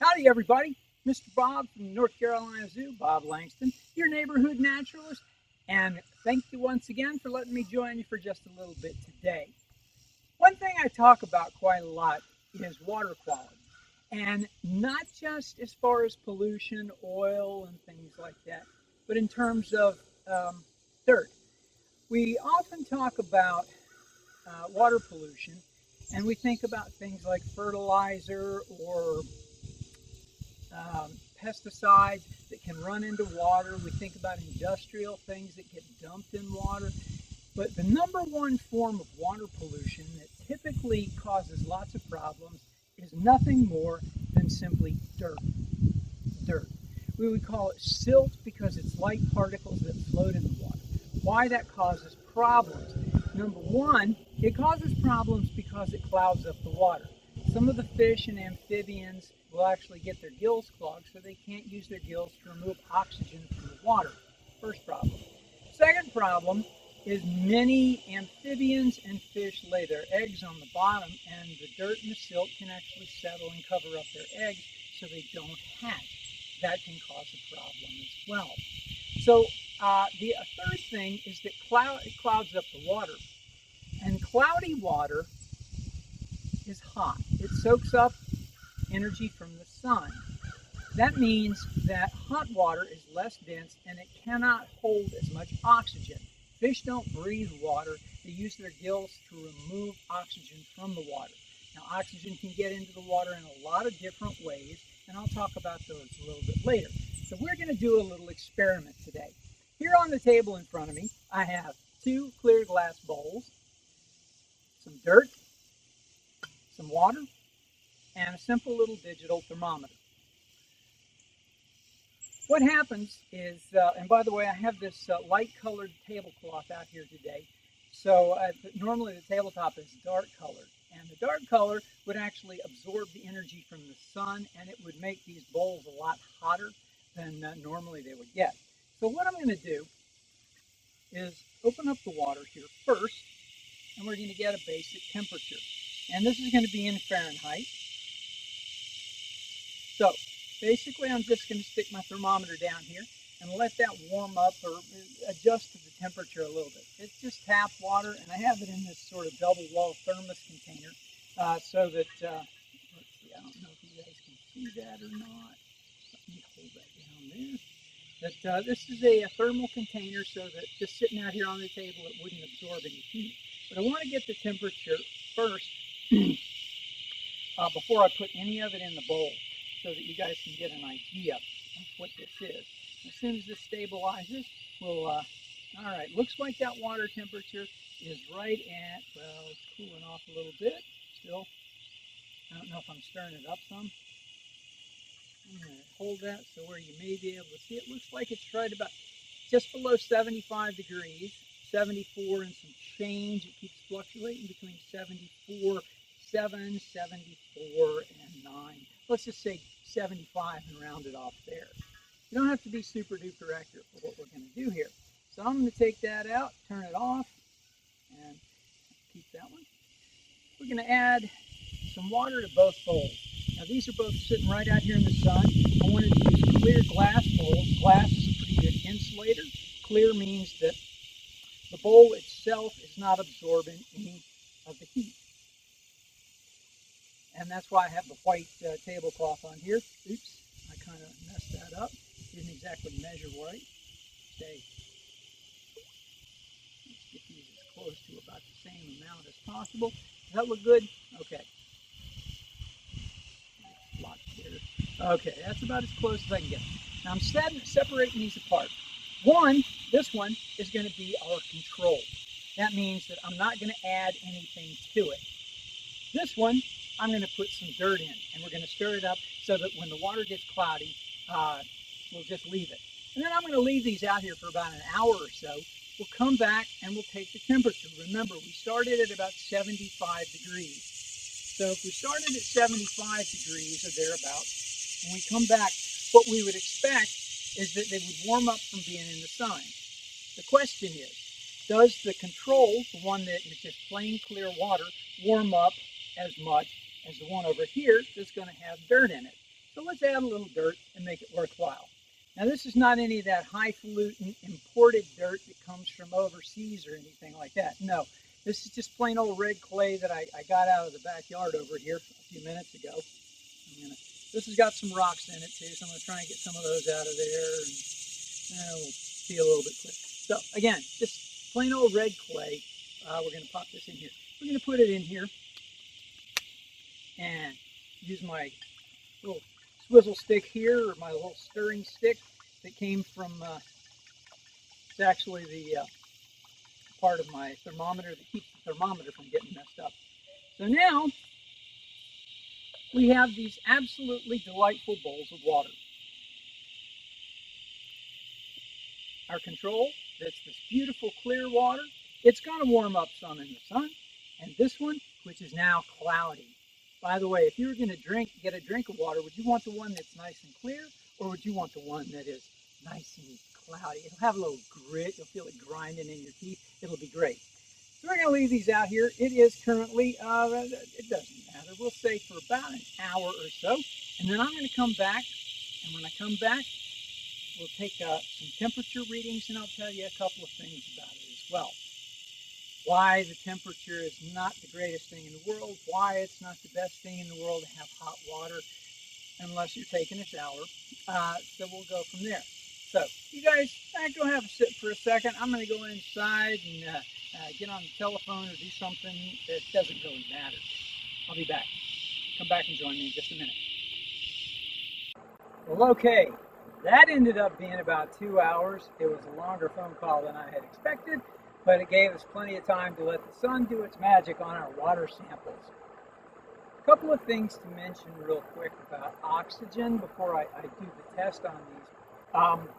Howdy, everybody. Mr. Bob from the North Carolina Zoo, Bob Langston, your neighborhood naturalist. And thank you once again for letting me join you for just a little bit today. One thing I talk about quite a lot is water quality. And not just as far as pollution, oil, and things like that, but in terms of dirt. We often talk about water pollution, and we think about things like fertilizer or pesticides that can run into water. We think about industrial things that get dumped in water. But the number one form of water pollution that typically causes lots of problems is nothing more than simply dirt. Dirt. We would call it silt because it's light particles that float in the water. Why that causes problems? Number one, it causes problems because it clouds up the water. Some of the fish and amphibians will actually get their gills clogged, so they can't use their gills to remove oxygen from the water. First problem. Second problem is many amphibians and fish lay their eggs on the bottom, and the dirt and the silt can actually settle and cover up their eggs so they don't hatch. That can cause a problem as well. So the third thing is that it clouds up the water. And cloudy water is hot. It soaks up energy from the sun. That means that hot water is less dense and it cannot hold as much oxygen. Fish don't breathe water. They use their gills to remove oxygen from the water. Now, oxygen can get into the water in a lot of different ways, and I'll talk about those a little bit later. So we're going to do a little experiment today. Here on the table in front of me, I have two clear glass bowls, some dirt, some water, and a simple little digital thermometer. What happens is, and by the way, I have this light colored tablecloth out here today. So normally the tabletop is dark colored, and the dark color would actually absorb the energy from the sun, and it would make these bowls a lot hotter than normally they would get. So what I'm going to do is open up the water here first, and we're going to get a basic temperature. And this is going to be in Fahrenheit. So basically, I'm just going to stick my thermometer down here and let that warm up or adjust to the temperature a little bit. It's just tap water, and I have it in this sort of double wall thermos container so that, let's see, I don't know if you guys can see that or not. Let me hold that down there. But this is a thermal container so that just sitting out here on the table, it wouldn't absorb any heat. But I want to get the temperature first before I put any of it in the bowl, so that you guys can get an idea of what this is. As soon as this stabilizes, we'll, all right, looks like that water temperature is right at, well, it's cooling off a little bit still. I don't know if I'm stirring it up some. I'm going to hold that so where you may be able to see it. Looks like it's right about just below 75 degrees, 74 and some change. It keeps fluctuating between 74, 7, 74, and 9. Let's just say 75 and round it off there. You don't have to be super duper accurate for what we're going to do here. So I'm going to take that out, turn it off, and keep that one. We're going to add some water to both bowls. Now these are both sitting right out here in the sun. I wanted to use clear glass bowls. Glass is a pretty good insulator. Clear means that the bowl itself is not absorbing any of the heat. And that's why I have the white tablecloth on here. Oops, I kind of messed that up. Didn't exactly measure right. Okay. Let's get these as close to about the same amount as possible. Does that look good? Okay. Okay, that's about as close as I can get. Now I'm separating these apart. This one is going to be our control. That means that I'm not going to add anything to it. This one, I'm going to put some dirt in, and we're going to stir it up so that when the water gets cloudy, we'll just leave it. And then I'm going to leave these out here for about an hour or so. We'll come back and we'll take the temperature. Remember, we started at about 75 degrees. So if we started at 75 degrees or thereabouts, when we come back, what we would expect is that they would warm up from being in the sun. The question is, does the control, the one that is just plain clear water, warm up as much as the one over here that's going to have dirt in it? So let's add a little dirt and make it worthwhile. Now this is not any of that highfalutin imported dirt that comes from overseas or anything like that. No, this is just plain old red clay that I got out of the backyard over here a few minutes ago. This has got some rocks in it too, so I'm going to try and get some of those out of there, and we'll see a little bit clear. So again, just plain old red clay. We're going to pop this in here. We're going to put it in here and use my little swizzle stick here, or my little stirring stick that came from, it's actually the part of my thermometer that keeps the thermometer from getting messed up. So now we have these absolutely delightful bowls of water. Our control, that's this beautiful clear water, it's going to warm up some in the sun. And this one, which is now cloudy. By the way, if you were going to get a drink of water, would you want the one that's nice and clear, or would you want the one that is nice and cloudy? It'll have a little grit. You'll feel it grinding in your teeth. It'll be great. So we're going to leave these out here. It is currently, it doesn't matter. We'll say for about an hour or so. And then I'm going to come back. And when I come back, we'll take some temperature readings, and I'll tell you a couple of things about it as well. Why the temperature is not the greatest thing in the world, why it's not the best thing in the world to have hot water unless you're taking a shower. So we'll go from there. So you guys, go have a sit for a second. I'm going to go inside and get on the telephone or do something that doesn't really matter. I'll be back. Come back and join me in just a minute. Well, okay, that ended up being about 2 hours. It was a longer phone call than I had expected, but it gave us plenty of time to let the sun do its magic on our water samples. A couple of things to mention real quick about oxygen before I do the test on these.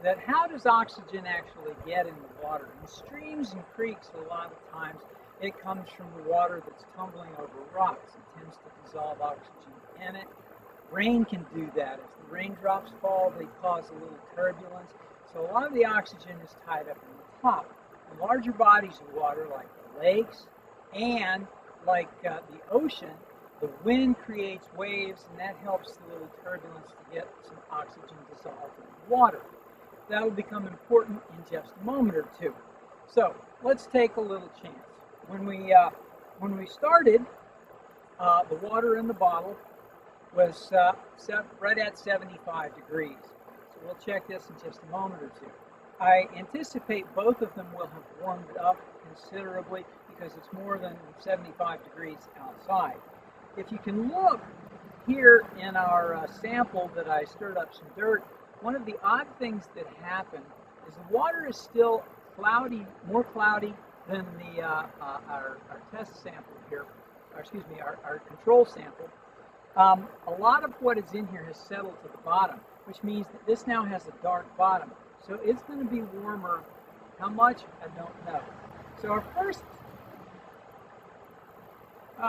That how does oxygen actually get in the water? In streams and creeks, a lot of times it comes from the water that's tumbling over rocks. It tends to dissolve oxygen in it. Rain can do that. As the raindrops fall, they cause a little turbulence. So a lot of the oxygen is tied up in the top. In larger bodies of water, like the lakes and like the ocean, the wind creates waves, and that helps the little turbulence to get some oxygen dissolved in the water. That will become important in just a moment or two. So let's take a little chance. When we started, the water in the bottle was right at 75 degrees. So we'll check this in just a moment or two. I anticipate both of them will have warmed up considerably because it's more than 75 degrees outside. If you can look here in our sample that I stirred up some dirt, one of the odd things that happened is the water is still cloudy, more cloudy than the our test sample here, our control sample. A lot of what is in here has settled to the bottom, which means that this now has a dark bottom. So it's going to be warmer. How much? I don't know. So our first,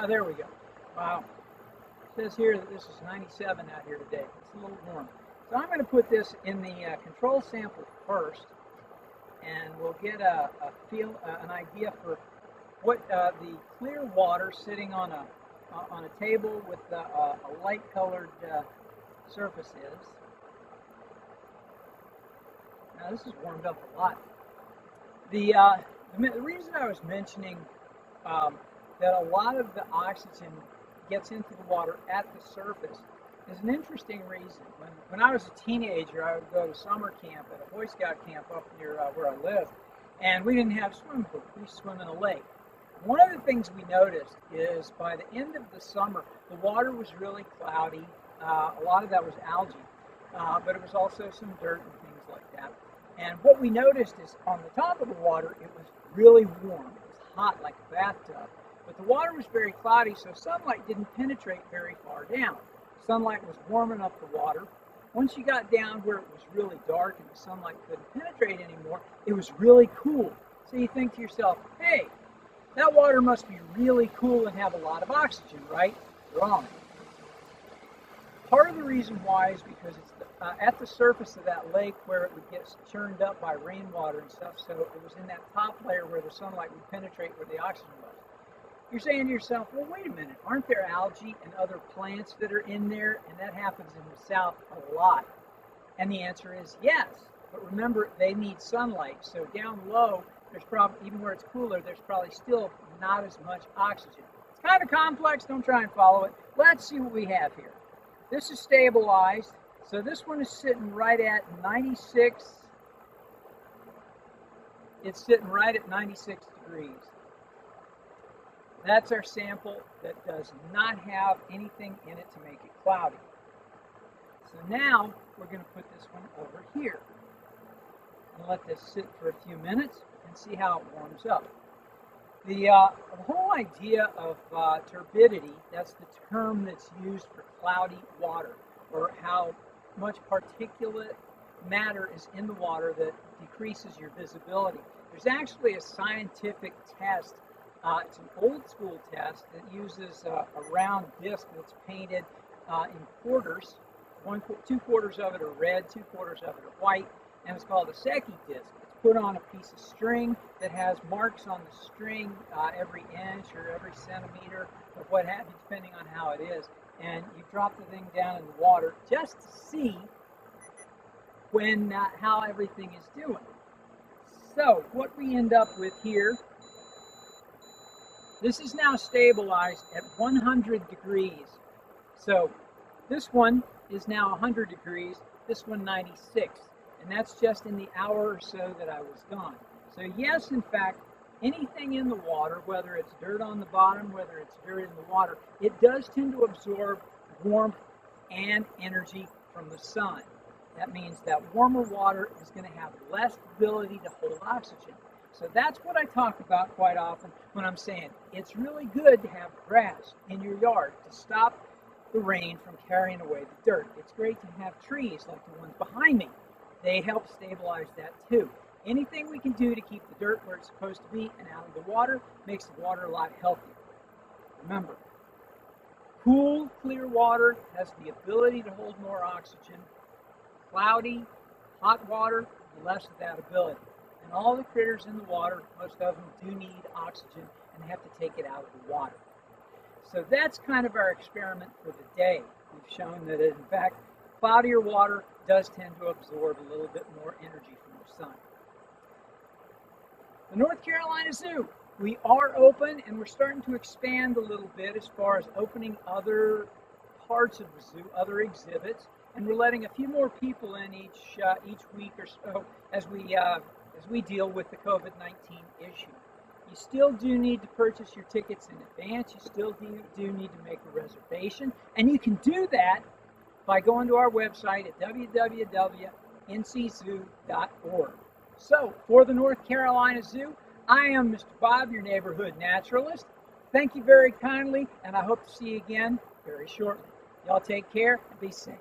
there we go. Wow. It says here that this is 97 out here today. It's a little warm. So I'm going to put this in the control sample first, and we'll get an idea for what the clear water sitting on a table with a light-colored surface is. Now this is warmed up a lot. The reason I was mentioning that a lot of the oxygen gets into the water at the surface is an interesting reason. When I was a teenager, I would go to summer camp at a Boy Scout camp up near where I lived, and we didn't have swimming pools. We swim in a lake. One of the things we noticed is by the end of the summer, the water was really cloudy. A lot of that was algae, but it was also some dirt and things like that. And what we noticed is on the top of the water, it was really warm. It was hot like a bathtub. But the water was very cloudy, so sunlight didn't penetrate very far down. Sunlight was warming up the water. Once you got down where it was really dark and the sunlight couldn't penetrate anymore, it was really cool. So you think to yourself, hey, that water must be really cool and have a lot of oxygen, right? Wrong. Part of the reason why is because it's at the surface of that lake where it would get churned up by rainwater and stuff, so it was in that top layer where the sunlight would penetrate where the oxygen was. You're saying to yourself, well, wait a minute, aren't there algae and other plants that are in there? And that happens in the South a lot. And the answer is yes. But remember, they need sunlight. So down low, there's probably, even where it's cooler, there's probably still not as much oxygen. It's kind of complex. Don't try and follow it. Let's see what we have here. This is stabilized. So this one is sitting right at 96. It's sitting right at 96 degrees. That's our sample that does not have anything in it to make it cloudy. So now we're going to put this one over here and let this sit for a few minutes and see how it warms up. The whole idea of turbidity, that's the term that's used for cloudy water, or how much particulate matter is in the water that decreases your visibility. There's actually a scientific test. It's an old school test that uses a round disc that's painted in quarters. 2 quarters of it are red, 2 quarters of it are white, and it's called a Secchi disc. It's put on a piece of string that has marks on the string every inch or every centimeter of what have you, depending on how it is. And you drop the thing down in the water just to see when how everything is doing. So what we end up with here, this is now stabilized at 100 degrees. So this one is now 100 degrees, this one 96. And that's just in the hour or so that I was gone. So yes, in fact, anything in the water, whether it's dirt on the bottom, whether it's dirt in the water, it does tend to absorb warmth and energy from the sun. That means that warmer water is going to have less ability to hold oxygen. So that's what I talk about quite often when I'm saying it's really good to have grass in your yard to stop the rain from carrying away the dirt. It's great to have trees like the ones behind me. They help stabilize that too. Anything we can do to keep the dirt where it's supposed to be and out of the water makes the water a lot healthier. Remember, cool, clear water has the ability to hold more oxygen. Cloudy, hot water, less of that ability. And all the critters in the water, most of them do need oxygen and have to take it out of the water. So that's kind of our experiment for the day. We've shown that, in fact, cloudier water does tend to absorb a little bit more energy from the sun. The North Carolina Zoo, we are open and we're starting to expand a little bit as far as opening other parts of the zoo, other exhibits, and we're letting a few more people in each week or so as we deal with the COVID-19 issue. You still do need to purchase your tickets in advance. You still do need to make a reservation. And you can do that by going to our website at www.nczoo.org. So, for the North Carolina Zoo, I am Mr. Bob, your neighborhood naturalist. Thank you very kindly, and I hope to see you again very shortly. Y'all take care and be safe.